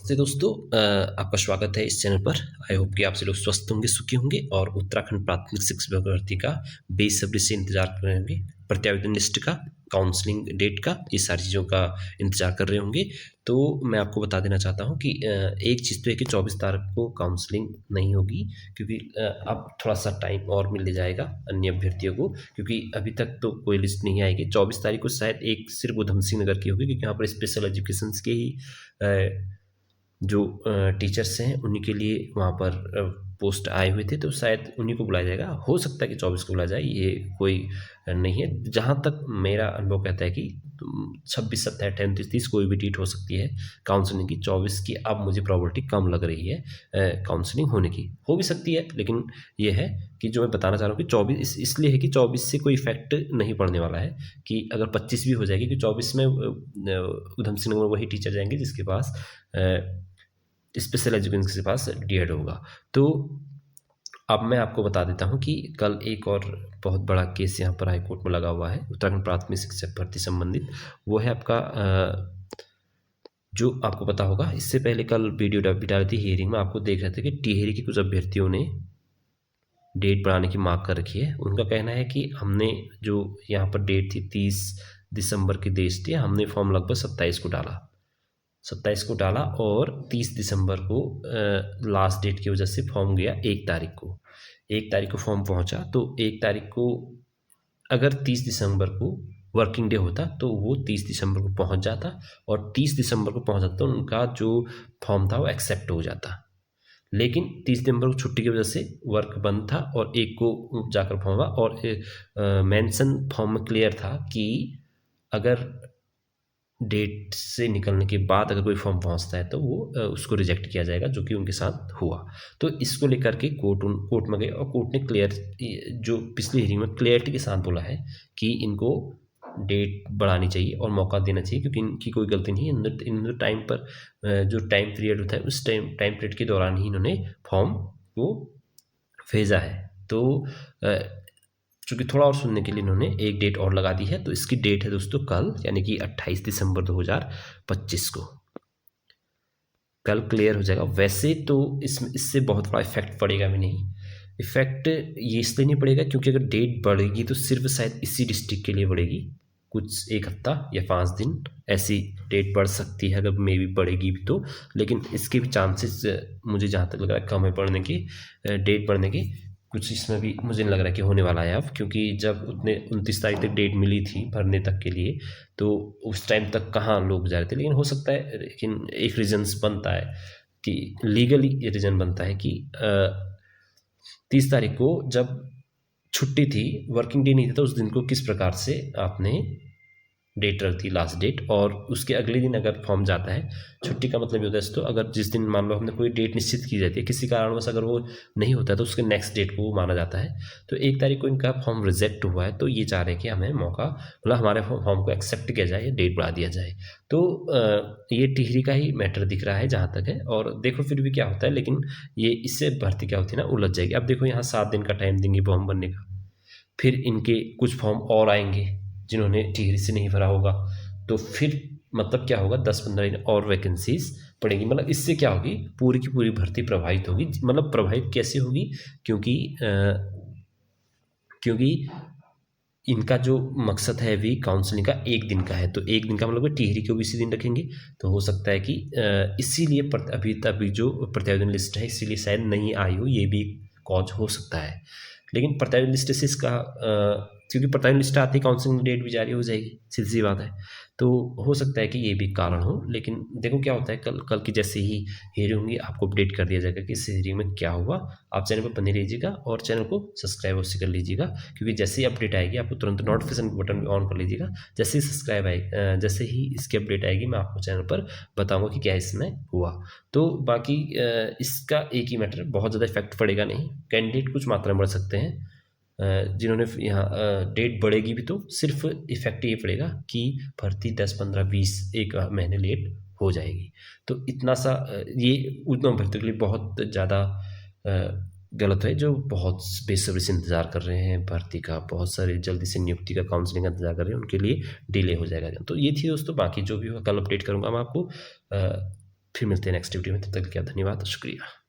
तो दोस्तों आपका स्वागत है इस चैनल पर। आई होप कि आप से लोग स्वस्थ होंगे, सुखी होंगे और उत्तराखंड प्राथमिक शिक्षक भर्ती का बेसब्री से इंतजार कर रहे होंगे। प्रत्यावेदन लिस्ट का, काउंसलिंग डेट का, ये सारी चीज़ों का इंतजार कर रहे होंगे। तो मैं आपको बता देना चाहता हूँ कि एक चीज़ तो है कि 24 तारीख को काउंसलिंग नहीं होगी, क्योंकि अब थोड़ा सा टाइम और मिल जाएगा अन्य अभ्यर्थियों को, क्योंकि अभी तक तो कोई लिस्ट नहीं आएगी। 24 तारीख को शायद एक सिर्फ उधम सिंह नगर की होगी, क्योंकि यहाँ पर स्पेशल एजुकेशन के ही जो टीचर्स हैं उन्हीं के लिए वहाँ पर पोस्ट आए हुए थे, तो शायद उन्हीं को बुलाया जाएगा। हो सकता है कि 24 को बुलाया जाए, ये कोई नहीं है। जहाँ तक मेरा अनुभव कहता है कि 26, 27, 28, 30 कोई भी डेट हो सकती है काउंसलिंग की। 24 की अब मुझे प्रॉबिलिटी कम लग रही है काउंसलिंग होने की। हो भी सकती है, लेकिन ये है कि जो मैं बताना चाह रहा हूँ कि 24 इसलिए है कि 24 से कोई इफेक्ट नहीं पड़ने वाला है। कि अगर 25 भी हो जाएगी, कि 24 में उधम सिंह नगर वही टीचर जाएंगे जिसके पास स्पेशल एजुकेशन के पास डीएड होगा। तो अब मैं आपको बता देता हूँ कि कल एक और बहुत बड़ा केस यहाँ पर हाईकोर्ट में लगा हुआ है उत्तराखंड प्राथमिक शिक्षक भर्ती संबंधित। वो है आपका जो आपको पता होगा, इससे पहले कल वीडियो भी डाली थी हियरिंग में। आपको देख रहे थे कि टिहरी के कुछ अभ्यर्थियों ने डेट बढ़ाने की मांग कर रखी है। उनका कहना है कि हमने जो यहाँ पर डेट थी 30 दिसंबर की डेट थी, हमने फॉर्म लगभग 27 को डाला, 27 को डाला और 30 दिसंबर को लास्ट डेट की वजह से फॉर्म गया 1 तारीख को। 1 तारीख को फॉर्म पहुंचा, तो 1 तारीख को अगर 30 दिसंबर को वर्किंग डे होता तो वो 30 दिसंबर को पहुंच जाता, और 30 दिसंबर को पहुंच जाता तो उनका जो फॉर्म था वो एक्सेप्ट हो जाता। लेकिन 30 दिसंबर को छुट्टी की वजह से वर्क बंद था और 1 को जाकर फॉर्म हुआ, और मेंशन फॉर्म में क्लियर था कि अगर डेट से निकलने के बाद अगर कोई फॉर्म पहुंचता है तो वो उसको रिजेक्ट किया जाएगा, जो कि उनके साथ हुआ। तो इसको लेकर के कोर्ट में गए, और कोर्ट ने क्लियर, जो पिछली हियरिंग में क्लियरिटी के साथ बोला है कि इनको डेट बढ़ानी चाहिए और मौका देना चाहिए, क्योंकि इनकी कोई गलती नहीं है। इन टाइम पर जो टाइम पीरियड होता है उस टाइम पीरियड के दौरान ही इन्होंने फॉर्म को भेजा है। तो चूँकि थोड़ा और सुनने के लिए इन्होंने एक डेट और लगा दी है, तो इसकी डेट है दोस्तों कल, यानी कि 28 दिसंबर 2025 को। कल क्लियर हो जाएगा। वैसे तो इससे बहुत बड़ा इफेक्ट पड़ेगा भी नहीं। इफेक्ट ये इसलिए नहीं पड़ेगा क्योंकि अगर डेट बढ़ेगी तो सिर्फ शायद इसी डिस्ट्रिक्ट के लिए बढ़ेगी, कुछ 1 हफ्ता या 5 दिन ऐसी डेट बढ़ सकती है, अगर मे भी बढ़ेगी भी तो। लेकिन इसके भी चांसेस मुझे जहाँ तक लग रहा है कम है बढ़ने के, डेट बढ़ने के। कुछ इसमें भी मुझे नहीं लग रहा है कि होने वाला है अब, क्योंकि जब उतने 29 तारीख तक डेट मिली थी भरने तक के लिए, तो उस टाइम तक कहाँ लोग जा रहे थे। लेकिन हो सकता है, लेकिन एक रीजन्स बनता है कि लीगली ये रीज़न बनता है कि 30 तारीख को जब छुट्टी थी, वर्किंग डे नहीं था, तो उस दिन को किस प्रकार से आपने डेट रख थी लास्ट डेट, और उसके अगले दिन अगर फॉर्म जाता है। छुट्टी का मतलब ये होता है तो अगर जिस दिन मान लो हमने कोई डेट निश्चित की जाती है, किसी कारणवश अगर वो नहीं होता है तो उसके नेक्स्ट डेट को माना जाता है। तो 1 तारीख को इनका फॉर्म रिजेक्ट हुआ है, तो ये चाह रहे हैं कि हमें मौका, मतलब हमारे फॉर्म को एक्सेप्ट किया जाए, डेट बढ़ा दिया जाए। तो ये टिहरी का ही मैटर दिख रहा है जहाँ तक है, और देखो फिर भी क्या होता है। लेकिन ये इससे भर्ती क्या होती है ना, उलझ जाएगी। अब देखो यहाँ 7 दिन का टाइम देंगे फॉर्म भरने का, फिर इनके कुछ फॉर्म और आएंगे जिन्होंने टिहरी से नहीं भरा होगा, तो फिर मतलब क्या होगा, 10-15 दिन और वैकेंसीज पड़ेंगी। मतलब इससे क्या होगी, पूरी की पूरी भर्ती प्रभावित होगी। मतलब प्रभावित कैसे होगी, क्योंकि इनका जो मकसद है अभी काउंसलिंग का 1 दिन का है, तो 1 दिन का मतलब टिहरी को भी इसी दिन रखेंगे। तो हो सकता है कि इसीलिए अभी जो प्रत्यावेदन लिस्ट है इसीलिए शायद नहीं आई हो, ये भी कॉज हो सकता है। लेकिन प्रत्यावेदन लिस्ट से इसका क्योंकि प्रत्यावेदन लिस्ट आती है काउंसलिंग डेट भी जारी हो जाएगी, सीधी सी बात है। तो हो सकता है कि ये भी कारण हो। लेकिन देखो क्या होता है, कल की जैसे ही हियरिंग होंगी आपको अपडेट कर दिया जाएगा कि इस हियरिंग में क्या हुआ। आप चैनल पर बने रहिएगा और चैनल को सब्सक्राइब अवश्य कर लीजिएगा, क्योंकि जैसे ही अपडेट आएगी आपको तुरंत नोटिफिकेशन बटन भी ऑन कर लीजिएगा। जैसे ही सब्सक्राइब आएगी, जैसे ही इसकी अपडेट आएगी मैं आपको चैनल पर बताऊँगा कि क्या इसमें हुआ। तो बाकी इसका एक ही मैटर, बहुत ज़्यादा इफेक्ट पड़ेगा नहीं। कैंडिडेट कुछ मात्रा में बढ़ सकते हैं, जिन्होंने यहाँ डेट बढ़ेगी भी तो सिर्फ इफेक्ट ये पड़ेगा कि भर्ती 10, 15, 20 1 महीने लेट हो जाएगी। तो इतना सा ये उद्यम अभ्यर्थियों के लिए बहुत ज़्यादा गलत है, जो बहुत बेसब्री से इंतज़ार कर रहे हैं भर्ती का, बहुत सारे जल्दी से नियुक्ति का, काउंसलिंग का इंतज़ार कर रहे हैं, उनके लिए डिले हो जाएगा। तो ये थी दोस्तों, बाकी जो भी होगा कल अपडेट करूँगा मैं आपको। फिर मिलते हैं नेक्स्ट वीडियो में, तब तक के लिए धन्यवाद, शुक्रिया।